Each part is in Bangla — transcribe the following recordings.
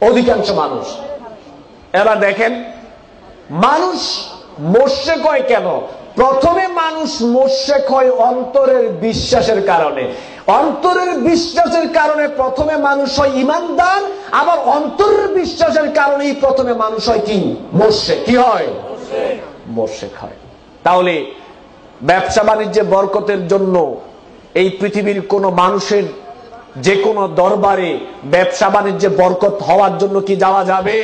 অধিকাংশ মানুষ। এবার দেখেন মানুষ মোশরেক হয় কেন? প্রথমে মানুষ মোশরেক হয় অন্তরের বিশ্বাসের কারণে। অন্তরের বিশ্বাসের কারণে প্রথমে মানুষ হয় ঈমানদার, আবার অন্তরের বিশ্বাসের কারণেই প্রথমে মানুষ হয় কি? মোশরেক। কি হয়? মোশরেক হয়। তাহলে ব্যবসা বাণিজ্যে বরকতের জন্য এই পৃথিবীর কোন মানুষের যে কোনো দরবারে ব্যবসা বাণিজ্যে বরকত হওয়ার জন্য কি যাওয়া যাবে?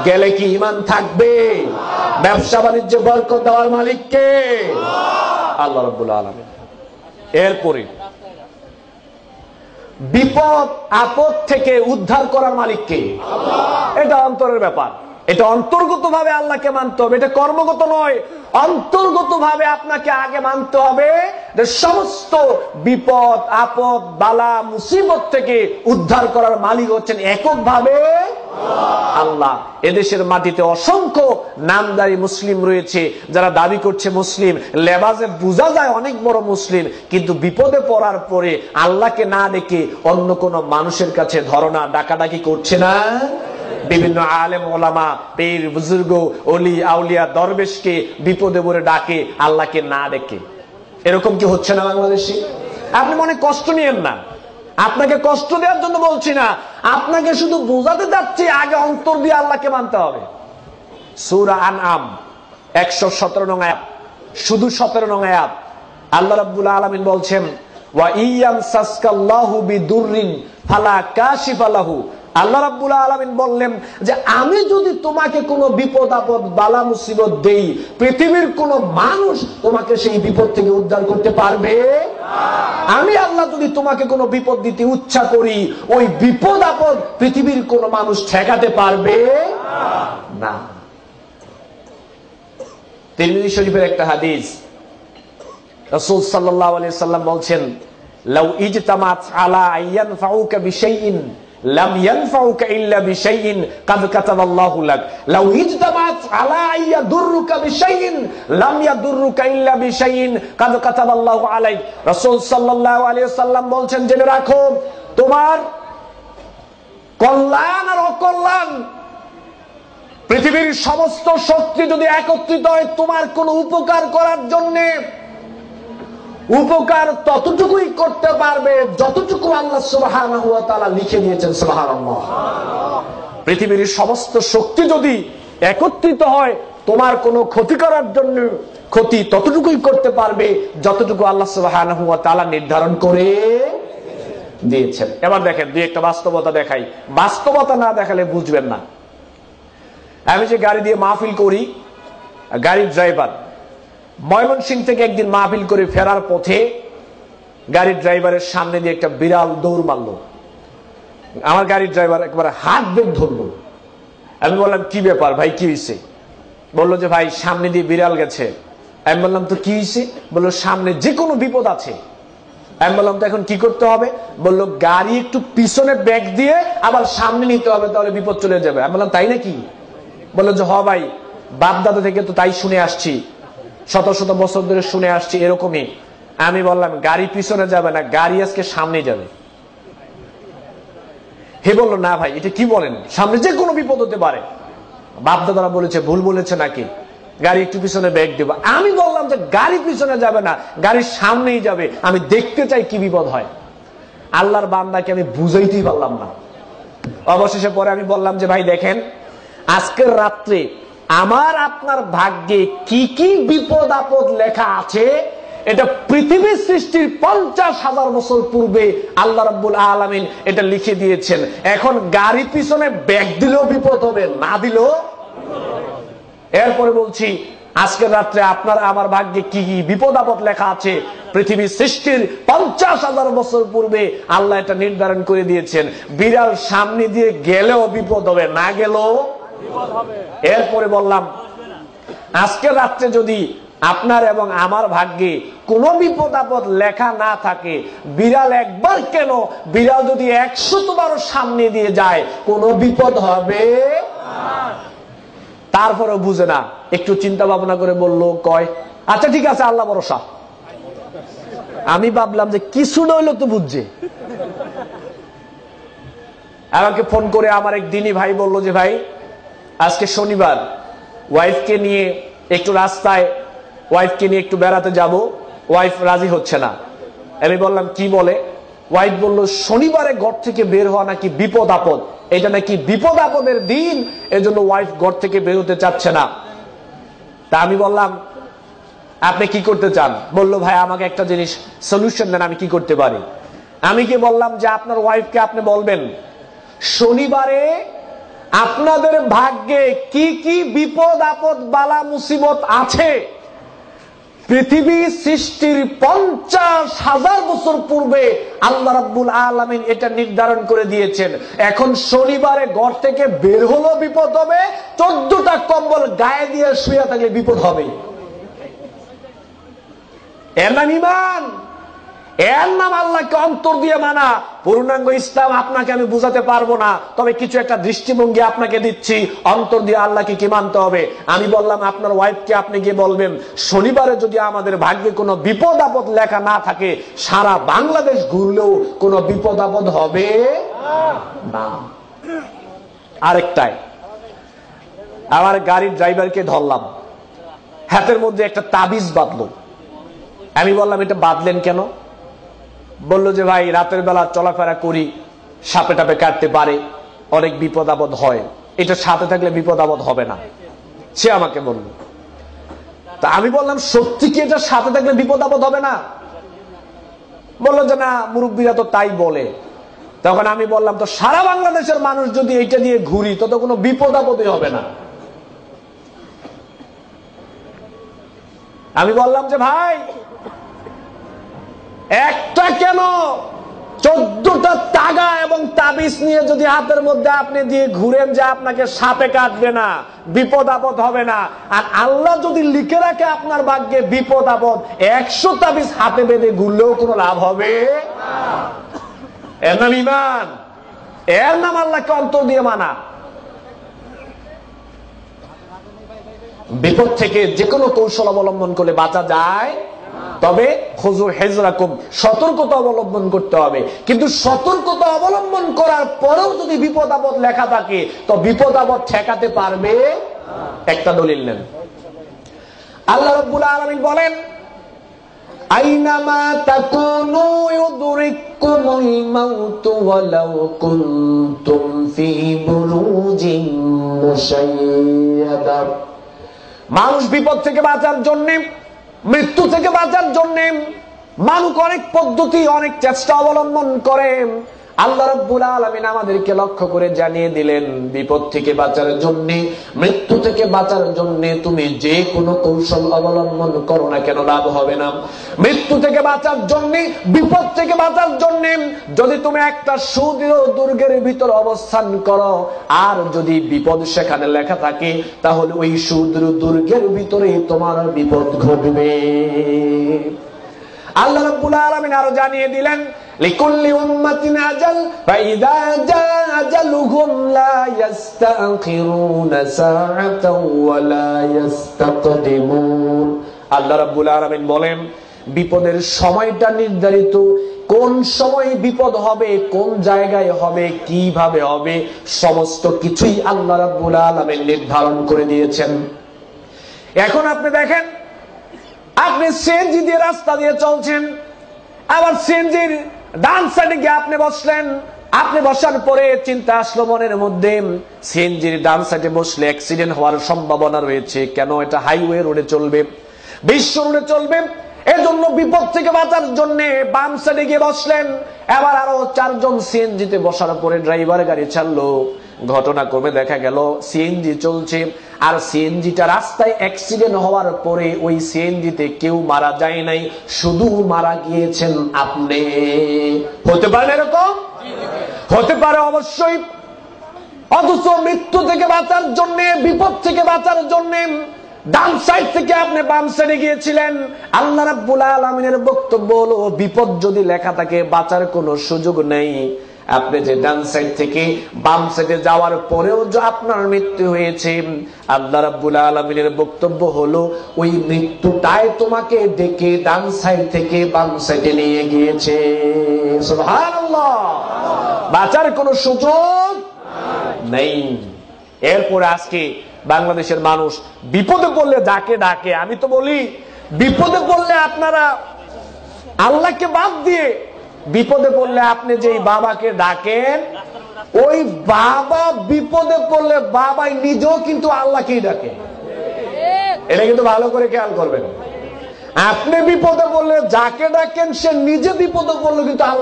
গেলে কি ঈমান থাকবে? ব্যবসা বাণিজ্যে বরকত দেওয়ার মালিক কে? আল্লাহ রাব্বুল আলামিন। এরপরে বিপদ আপদ থেকে উদ্ধার করার মালিক কে? এটা অন্তরের ব্যাপার। এটা অন্তর্গতভাবে আল্লাহকে মানতে হবে, এটা কর্মগত নয়। অন্তর্গতভাবে আপনাকে আগে মানতে হবে যে সমস্ত বিপদ আপদ বালা মুসিবত থেকে উদ্ধার করার মালিক হচ্ছেন এককভাবে আল্লাহ। এদেশের মাটিতে অসংখ্য নামদারি মুসলিম রয়েছে যারা দাবি করছে মুসলিম, লেবাসে বোঝা যায় অনেক বড় মুসলিম, কিন্তু বিপদে পড়ার পরে আল্লাহকে না ডেকে অন্য কোন মানুষের কাছে ধরনা ডাকাডাকি করছে না। বিভিন্ন আলেম ওলামা পীর বুজুর্গ ওলি আউলিয়া দরবেশকে বিপদে পড়ে ডাকে, আল্লাহকে না ডেকে। এরকম কি হচ্ছে না বাংলাদেশে? আপনি মনে কষ্ট নিয়েন না, আপনাকে কষ্ট দেওয়ার জন্য বলছি না, আপনাকে শুধু বোঝাতে যাচ্ছি আগে অন্তর দিয়ে আল্লাহকে মানতে হবে। সূরা আনআম 117 নং আয়াত, শুধু 17 নং আয়াত, আল্লাহ রাব্বুল আলামিন বলছেন ওয়া ইয়ামসাসকাল্লাহু বিদুররিন ফালা কাশিফা লাহু। আল্লাহ রাব্বুল আলামিন বললেন যে আমি যদি তোমাকে কোনো বিপদ আপদ বালা মুসিবত দেই, পৃথিবীর কোন মানুষ তোমাকে সেই বিপদ থেকে উদ্ধার করতে পারবে না। আমি আল্লাহ যদি তোমাকে কোনো বিপদ দিতে ইচ্ছা করি, ওই বিপদ আপদ পৃথিবীর কোন মানুষ ঠেকাতে পারবে না। তিরমিজি শরীফের একটা হাদিস, রাসূল সাল্লাল্লাহু আলাইহি সাল্লাম বলছেন লাউ ইজতামাত আলা আইয়ানফাউকা বিশাইইন লাম ইয়ানফাউকা ইল্লা বিশাইইন কাদ কাতাবাল্লাহু লাক লাউ ইজতামাত আলা আইয়াদুররুকা বিশাইইন লাম ইয়াদুররুকা ইল্লা বিশাইইন কাদ কাতাবাল্লাহু আলাইক। রাসূল সাল্লাল্লাহু আলাইহি সাল্লাম বলছেন জেনে রাখো, তোমার কল্যাণ আর অকল্যাণ পৃথিবীর সমস্ত শক্তি যদি একত্রিত হয় তোমার কোন উপকার করার জন্য, উপকার ততটুকুই করতে পারবে যতটুকু আল্লাহ সুবহানাহু ওয়া তাআলা লিখে দিয়েছেন। সুবহানাল্লাহ। পৃথিবীর সমস্ত শক্তি যদি একত্রিত হয় তোমার কোনো ক্ষতি করার জন্য, ক্ষতি ততটুকুই করতে পারবে যতটুকু আল্লাহ সুবহানাহু ওয়া তাআলা নির্ধারণ করে দিয়েছেন। এবার দেখেন দুই একটা বাস্তবতা দেখাই, বাস্তবতা না দেখালে বুঝবেন না। আমি যে গাড়ি দিয়ে মাহফিল করি, গাড়ির ড্রাইভার ময়মনসিংহ থেকে একদিন মাহফিল করে ফেরার পথে গাড়ির ড্রাইভারের সামনে দিয়ে একটা বিড়াল দৌড় মারলো। আমার গাড়ির ড্রাইভার একবার হাত বেগ ধরলো। আমি বললাম কি ব্যাপার ভাই, কি হয়েছে? বললো যে ভাই সামনে দিয়ে বিড়াল গেছে। আমি বললাম তো কি হয়েছে? বললো সামনে যে কোনো বিপদ আছে। আমি বললাম তো এখন কি করতে হবে? বললো গাড়ি একটু পিছনে ব্যাগ দিয়ে আবার সামনে নিতে হবে, তাহলে বিপদ চলে যাবে। আমি বললাম তাই নাকি? বললো যে হ ভাই, বাপ দাদা থেকে তো তাই শুনে আসছি, শত শত বছর ধরে শুনে আসছি এরকমই। আমি বললাম গাড়ি পিছনে যাবে না, গাড়ি আজকে সামনে যাবে। হে বললো না ভাই এটা কি বলেন, সামনে যে কোনো বিপদ হতে পারে। বাপ দাদারা বলেছে ভুল বলেছে নাকি, গাড়ি একটু পিছনে ব্যাগ দেবো। আমি বললাম যে গাড়ি পিছনে যাবে না, গাড়ির সামনেই যাবে, আমি দেখতে চাই কি বিপদ হয়। আল্লাহর বান্দাকে আমি বুঝাইতেই পারলাম না। অবশেষে পরে আমি বললাম যে ভাই দেখেন, আজকের রাত্রে আমার আপনার ভাগ্যে কি কি বিপদ আপদ লেখা আছে এটা পৃথিবীর সৃষ্টির 50,000 বছর পূর্বে আল্লাহ রাব্বুল আলামিন এটা লিখে দিয়েছেন। এখন গাড়ি পিছনে ব্যাগ দিলেও বিপদ হবে, না দিলেও। এরপরে বলছি আজকের রাত্রে আপনার আমার ভাগ্যে কি কি বিপদ আপদ লেখা আছে পৃথিবীর সৃষ্টির 50,000 বছর পূর্বে আল্লাহ এটা নির্ধারণ করে দিয়েছেন। বিড়াল সামনে দিয়ে গেলেও বিপদ হবে, না গেলেও বিপদ হবে। এরপরে বললাম আজকের রাত্রে যদি আপনার এবং আমার ভাগ্যে কোনো বিপদ আপদ লেখা না থাকে, বিড়াল একবার কেন, বিড়াল যদি 100 বারও সামনে দিয়ে যায় কোনো বিপদ হবে না। তারপরেও বুঝে না, একটু চিন্তা ভাবনা করে বললো কয় আচ্ছা ঠিক আছে আল্লাহ ভরসা। আমি ভাবলাম যে কিছু নইলো তো বুঝছে। আমাকে ফোন করে আমার এক দিনী ভাই বলল যে ভাই আজকে শনিবার, ওয়াইফকে নিয়ে একটু রাস্তায় ওয়াইফকে নিয়ে একটু বেড়াতে যাব, ওয়াইফ রাজি হচ্ছে না। আমি বললাম কি বলে? ওয়াইফ বলল শনিবারে ঘর থেকে বের হওয়া নাকি বিপদ আপদ, এটা নাকি বিপদ আপদের দিন, এজন্য ওয়াইফ ঘর থেকে বের হতে চাচ্ছে না। তা আমি বললাম আপনি কি করতে চান? বলল ভাই আমাকে একটা জিনিস সলিউশন দেন, আমি কি করতে পারি? আমি কি বললাম যে আপনার ওয়াইফকে আপনি বলবেন শনিবারে আপনাদের ভাগ্যে কি কি বিপদ আপদ বালা মুসিবত আছে পৃথিবী সৃষ্টির 50,000 বছর পূর্বে আল্লাহ রাব্বুল আলামিন এটা নির্ধারণ করে দিয়েছেন। এখন শনিবারে ঘর থেকে বের হলো বিপদ হবে, 14টা কম্বল গায়ে দিয়ে শুয়ে থাকলে বিপদ হবে। এর নাম ঈমান, এর নাম আল্লাহকে অন্তর দিয়ে মানা। পূর্ণাঙ্গ ইসলাম আপনাকে আমি বুঝাতে পারবো না, তবে কিছু একটা দৃষ্টিভঙ্গি আপনাকে দিচ্ছি, অন্তর দিয়ে আল্লাহকে কি মানতে হবে। আমি বললাম আপনার ওয়াইফকে আপনি গিয়ে বলবেন শনিবারে যদি আমাদের ভাগ্যে কোনো বিপদ আপদ লেখা না থাকে, সারা বাংলাদেশ ঘুরলেও কোনো বিপদ আপদ হবে না। আরেকটাই, আমার গাড়ির ড্রাইভারকে ধরলাম, হাতের মধ্যে একটা তাবিজ বাঁধলো। আমি বললাম এটা বাঁধলেন কেন? বললো যে ভাই রাতের বেলা চলাফেরা করি, সাপে টাপে কাটতে পারে, অনেক বিপদ আপদ হয়, এটা সাথে থাকলে বিপদ আপদ হবে না, সে আমাকে বলল। তা আমি বললাম সত্যি কি এটা সাথে থাকলে বিপদ আপদ হবে না? বললো যে না, মুরব্বীরা তো তাই বলে। তখন আমি বললাম তো সারা বাংলাদেশের মানুষ যদি এইটা দিয়ে ঘুরি তো কোনো বিপদ আপদই হবে না। আমি বললাম যে ভাই একটা কেন 14টা তাগা এবং তাবিজ নিয়ে যদি হাতের মধ্যে আপনি দিয়ে ঘুরেন যে আপনাকে সাপে কাটবে না, বিপদ আপদ হবে না, আর আল্লাহ যদি লিখে রাখে আপনার ভাগ্যে বিপদ আপদ, 100 তাবিজ হাতে বেঁধে ঘুরলেও কোনো লাভ হবে না। এর নাম ঈমান, এর নাম আল্লাহকে অন্তর দিয়ে মানা। বিপদ থেকে যে কোনো কৌশল অবলম্বন করলে বাঁচা যায়, তবে খুযু হিজরাকুম, সতর্কতা অবলম্বন করতে হবে। কিন্তু সতর্কতা অবলম্বন করার পরেও যদি বিপদ আপদ লেখা থাকে তো বিপদ আপদ ঠেকাতে পারবে? একটা দলিল নেন। আল্লাহ রাব্বুল আলামিন বলেন আইনামা তাকুনু ইউদরিকুমুল মাউতু ওয়ালাউ কুনতুম ফি বুরুজিন মুশাইয়াদা। মানুষ বিপদ থেকে বাঁচার জন্য, মৃত্যু থেকে বাঁচার জন্য মানুষ অনেক পদ্ধতি, অনেক চেষ্টা অবলম্বন করে। আল্লাহ রাব্বুল আলামিন আমাদেরকে লক্ষ্য করে জানিয়ে দিলেন বিপদ থেকে বাঁচার জন্য, মৃত্যু থেকে বাঁচার জন্য তুমি যে কোনো কৌশল অবলম্বন করো না কেন লাভ হবে না। মৃত্যু থেকে বাঁচার জন্য, বিপদ থেকে বাঁচার জন্য যদি তুমি একটা সুদৃঢ় দুর্গের ভিতর অবস্থান করো, আর যদি বিপদ সেখানে লেখা থাকে, তাহলে ওই সুদৃঢ় দুর্গের ভিতরে তোমার বিপদ ঘটবে। আল্লাহ রাব্বুল আলামিন আরো জানিয়ে দিলেন লিকুল্লি উম্মাতিন আজাল ফাইদা জা আজালুহুম লা ইস্তাখিরুনা সাআতাও ওয়া লা ইস্তাকদিমুন। আল্লাহ রাব্বুল আলামিন বলেন বিপদের সময়টা নির্ধারিত, কোন সময় বিপদ হবে, কোন জায়গায় হবে, কিভাবে হবে, সমস্ত কিছুই আল্লাহ রাব্বুল আলামিন নির্ধারণ করে দিয়েছেন। এখন আপনি দেখেন, আপনি সিএনজি দিয়ে রাস্তা দিয়ে চলছেন, আবার সিএনজির ডান সাইডে গিয়ে আপনি বসলেন। আপনি বসার পরে চিন্তা আসলো মনের মধ্যে সিএনজির ডান সাইডে বসলে অ্যাক্সিডেন্ট হওয়ার সম্ভাবনা রয়েছে, কেন এটা হাইওয়ে রোডে চলবে, বিশ্ব রোডে চলবে, এজন্য বিপদ থেকে বাঁচার জন্য বাম সাইডে গিয়ে বসলেন। এবার আরো 4 জন সিএনজিতে বসার পরে ড্রাইভার গাড়ি চাললো। ঘটনাক্রমে দেখা গেল সিএনজি চলছে, আর সিএনজিটা রাস্তায় অ্যাক্সিডেন্ট হওয়ার পরে ওই সিএনজিতে কেউ মারা যায় নাই, শুধু মারা গিয়েছেন আপনি। হতে পারে এরকম? হতে পারে অবশ্যই। অথচ মৃত্যু থেকে বাঁচার জন্য, বিপদ থেকে বাঁচার জন্য ডান সাইড থেকে আপনি বাম সাইডে গিয়েছিলেন। আল্লাহ রাব্বুল আলামিনের বক্তব্য হলো বিপদ যদি লেখা থাকে বাঁচার কোনো সুযোগ নেই। আপনি যে ডান সাইড থেকে বাম সাইডে যাওয়ার পরেও যে আপনার মৃত্যু হয়েছে, আল্লাহ রাব্বুল আলামিনের বক্তব্য হলো ওই মৃত্যুটাই তোমাকে ডেকে ডান সাইড থেকে বাম সাইডে নিয়ে গিয়েছে। সুবহানাল্লাহ। বাঁচার কোনো সুযোগ নেই। এরপরে আজকে বাংলাদেশের মানুষ বিপদে পড়লে যাকে ডাকে, আমি তো বলি বিপদে পড়লে আপনারা আল্লাহকে বাদ দিয়ে বিপদে পড়লে আপনি যেই বাবাকে ডাকেন, ওই বাবা বিপদে পড়লে বাবাই নিজেও কিন্তু আল্লাহকেই ডাকে। এটা কিন্তু ভালো করে খেয়াল করবেন। আপনি বিপদে পড়লে যাকে ডাকেন সে নিজে বিপদে পড়লে কিন্তু আল্লাহ